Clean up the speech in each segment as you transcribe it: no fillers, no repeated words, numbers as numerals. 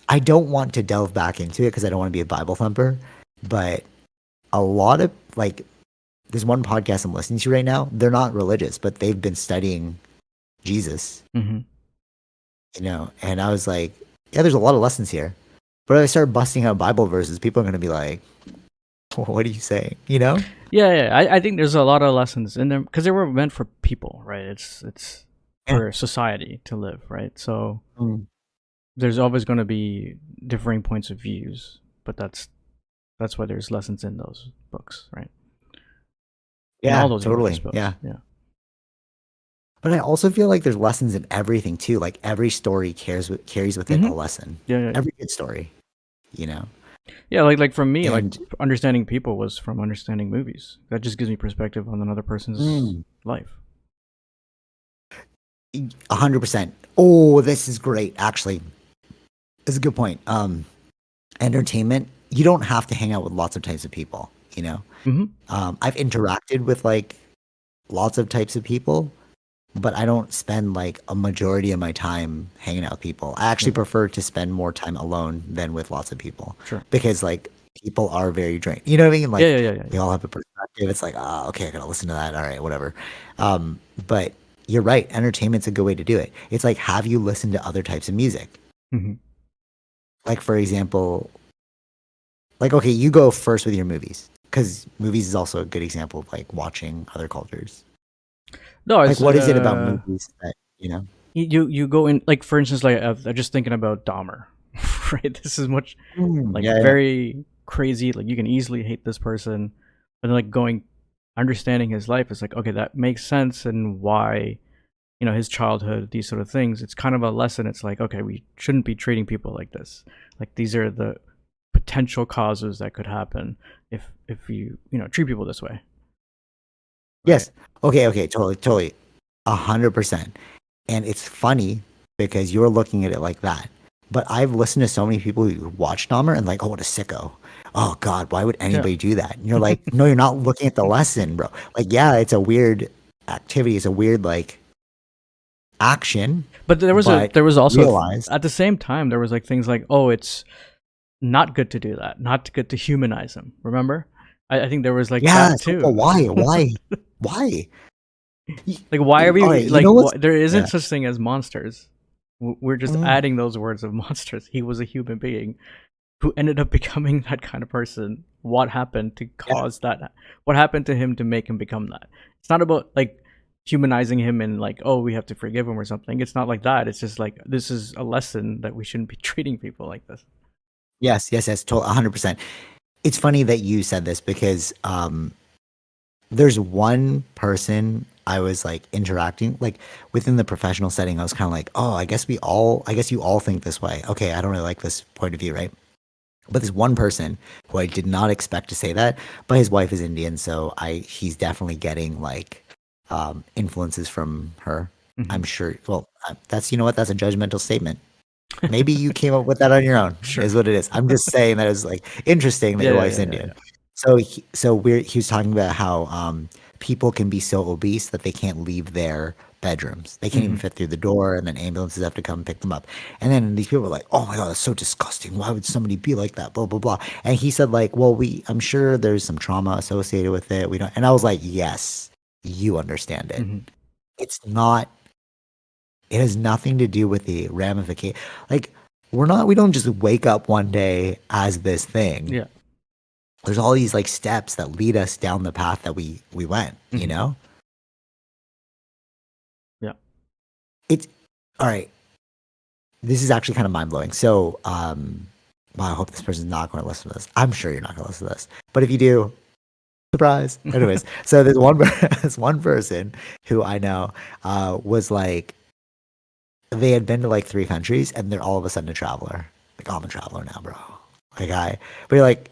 I don't want to delve back into it because I don't want to be a Bible thumper, but a lot of like there's one podcast I'm listening to right now. They're not religious, but they've been studying Jesus, Mm-hmm. and I was like, yeah, there's a lot of lessons here. But if I start busting out Bible verses, people are going to be like, what are you saying? Yeah. I think there's a lot of lessons in them because they were meant for people, right? It's Yeah. for society to live, right? So Mm. there's always going to be differing points of views, but that's why there's lessons in those books, right? In all Yeah, those religious totally. books, Yeah. yeah. But I also feel like there's lessons in everything too. Like every story carries with it a Mm-hmm. lesson. Yeah. Every good story, you know. Yeah, like for me, like And understanding people was from understanding movies. That just gives me perspective on another person's mm, life. 100%. Oh, this is great. Actually, it's a good point. Entertainment. You don't have to hang out with lots of types of people. Mm-hmm. I've interacted with like lots of types of people, but I don't spend like a majority of my time hanging out with people. I actually Yeah, prefer to spend more time alone than with lots of people sure. because like people are very drained. You know what I mean? Like Yeah. they all have a perspective. It's like, okay, I gotta listen to that. All right, whatever. But you're right. Entertainment's a good way to do it. It's like, have you listened to other types of music? Mm-hmm. Like for example, like okay, you go first with your movies because movies is also a good example of like watching other cultures. No, Like, it's what is it about movies that you go in like for instance like I'm just thinking about Dahmer, right? This is much like Yeah, yeah, very crazy. Like you can easily hate this person, but then like going understanding his life is like okay that makes sense and why his childhood these sort of things. It's kind of a lesson. It's like okay we shouldn't be treating people like this. Like these are the potential causes that could happen if you treat people this way, right? yes. Okay, totally, 100%. And it's funny because you're looking at it like that. But I've listened to so many people who watch Dahmer and like, oh, what a sicko. Oh God, why would Yeah. anybody do that? And you're like, no, you're not looking at the lesson, bro. Like, yeah, it's a weird activity. It's a weird like action, But but there was also realize, at the same time there was like things like oh it's not good to do that, not good to humanize him. Remember, I think there was like yeah. that So, but too. why? Like why are All right, we you like know what's there isn't yeah. such thing as monsters. We're just Mm, adding those words of monsters. He was a human being who ended up becoming that kind of person. What happened to yeah. cause that? What happened to him to make him become that? It's not about like humanizing him and like oh we have to forgive him or something. It's not like that. It's just like this is a lesson that we shouldn't be treating people like this. Yes, 100%. It's funny that you said this because there's one person I was like interacting like within the professional setting. I was kind of like, oh, I guess you all think this way. Okay, I don't really like this point of view, right? But there's one person who I did not expect to say that, but his wife is Indian, so he's definitely getting like influences from her. Mm-hmm. I'm sure. Well, that's that's a judgmental statement. Maybe you came up with that on your own, Sure. is what it is. I'm just saying that it's like interesting that your wife's Indian. Yeah. He was talking about how people can be so obese that they can't leave their bedrooms. They can't even Mm-hmm. fit through the door, and then ambulances have to come pick them up. And then these people were like, "Oh my god, that's so disgusting. Why would somebody be like that?" Blah blah blah. And he said, like, "Well, I'm sure there's some trauma associated with it. We don't." And I was like, "Yes, you understand it. Mm-hmm. It's not. It has nothing to do with the ramification. Like, we don't just wake up one day as this thing. Yeah. There's all these like steps that lead us down the path that we went, you Mm-hmm. know? Yeah. It's all right. This is actually kind of mind blowing. So, well, I hope this person's not going to listen to this. I'm sure you're not going to listen to this. But if you do, surprise. Anyways, so there's this one person who I know was like, they had been to like 3 countries and they're all of a sudden a traveler. Like, oh, I'm a traveler now, bro. But you're like,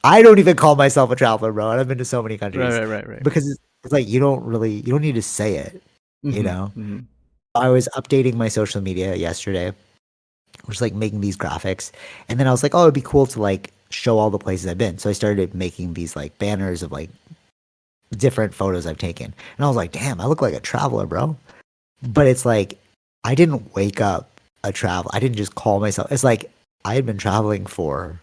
I don't even call myself a traveler, bro. And I've been to so many countries Right. because it's like you don't need to say it, you Mm-hmm. know? Mm-hmm. I was updating my social media yesterday, just like making these graphics. And then I was like, oh, it'd be cool to like show all the places I've been. So I started making these like banners of like different photos I've taken. And I was like, damn, I look like a traveler, bro. But it's like, I didn't wake up a traveler. I didn't just call myself. It's like, I had been traveling for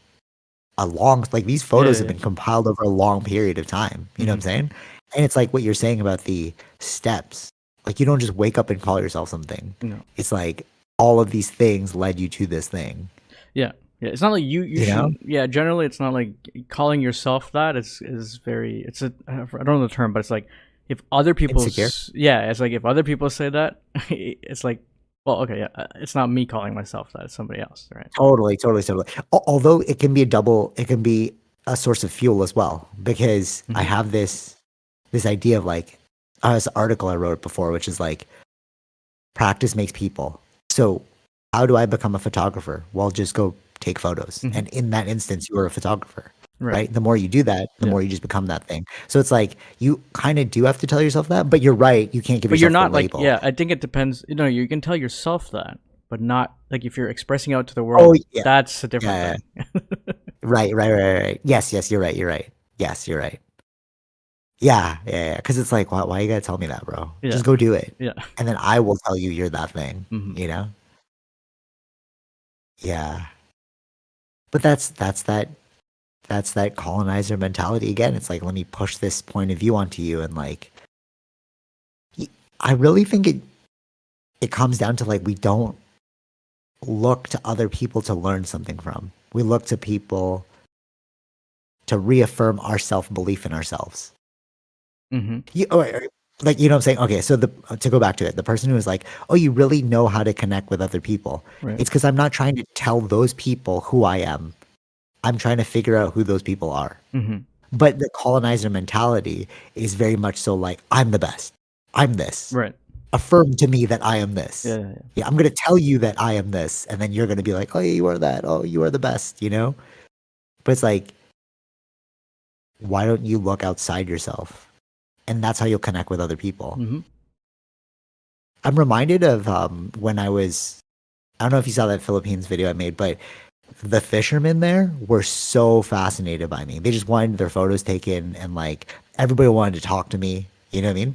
a long, like these photos have been compiled over a long period of time. You know what I'm saying? And it's like what you're saying about the steps. Like you don't just wake up and call yourself something. No. It's like all of these things led you to this thing. Yeah. Yeah. It's not like you You know? shouldn't. Yeah. Generally, it's not like calling yourself that is very. It's a. I don't know the term, but it's like if other people. Insecure? Yeah. It's like if other people say that, it's like, well, okay, yeah. It's not me calling myself that. It's somebody else, right? Totally. Although it can be a source of fuel as well, because I have this idea of like, this article I wrote before, which is like, practice makes people. So how do I become a photographer? Well, just go take photos. And in that instance, you are a photographer, right? The more you do that, the more you just become that thing. So it's like, you kind of do have to tell yourself that, but you're right. You can't give But yourself you're not the like, label. yeah, I think it depends. You know, you can tell yourself that, but not like if you're expressing out to the Oh, world, yeah. that's a different Yeah. thing. Right. Yes, you're right. Yes, you're right. Yeah. Because it's like, why you gotta tell me that, bro? Yeah. Just go do it. Yeah. And then I will tell you you're that thing, you know? Yeah. But that's that colonizer mentality again. It's like, let me push this point of view onto you, and like, I really think it comes down to like, we don't look to other people to learn something from. We look to people to reaffirm our self-belief in ourselves. Like, you know what I'm saying? Okay, so to go back to it, the person who was like, oh, you really know how to connect with other people. Right. It's because I'm not trying to tell those people who I am. I'm trying to figure out who those people are. But the colonizer mentality is very much so like, I'm the best. I'm this. Right. Affirm to me that I am this. Yeah. I'm going to tell you that I am this. And then you're going to be like, oh, yeah, you are that. Oh, you are the best, you know? But it's like, why don't you look outside yourself? And that's how you'll connect with other people. I'm reminded of when I don't know if you saw that Philippines video I made, but the fishermen there were so fascinated by me. They just wanted their photos taken, and like everybody wanted to talk to me. You know what I mean?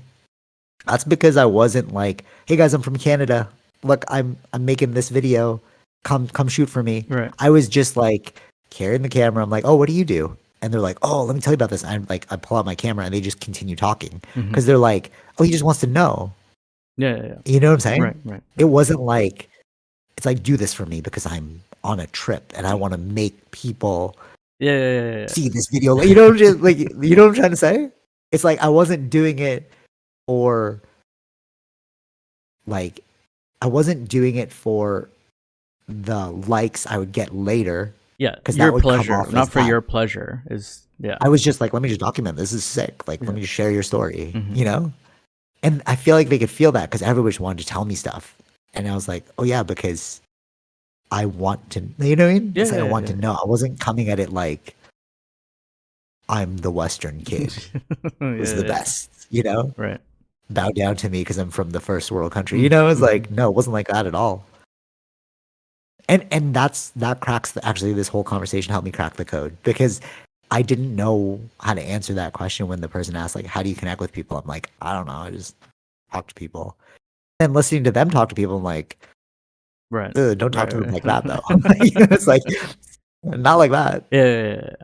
That's because I wasn't like, hey guys, I'm from Canada. Look, I'm making this video. Come shoot for me. Right. I was just like carrying the camera. I'm like, oh, what do you do? And they're like, oh, let me tell you about this. And I'm like, I pull out my camera and they just continue talking because they're like, oh, he just wants to know. Yeah. You know what I'm saying? Right. It wasn't like, it's like, do this for me because I'm on a trip and I want to make people see this video. You know, just like, you know what I'm trying to say? It's like, I wasn't doing it for like, I wasn't doing it for the likes I would get later. Yeah, because your that would pleasure, come off not as for that. your pleasure. Is I was just like, let me just document this. Is sick. Like, let me just share your story, you know? And I feel like they could feel that because everybody just wanted to tell me stuff. And I was like, oh, yeah, because I want to, you know what I mean? It's like, I want to know. I wasn't coming at it like I'm the Western kid who's the best, you know? Right. Bow down to me because I'm from the first world country. You know, it's like, no, it wasn't like that at all. And that cracks actually this whole conversation helped me crack the code because I didn't know how to answer that question when the person asked like, how do you connect with people? I'm like, I don't know, I just talk to people. And listening to them talk to people, I'm like, right, don't talk to them like that though. You know, it's like not like that. Yeah.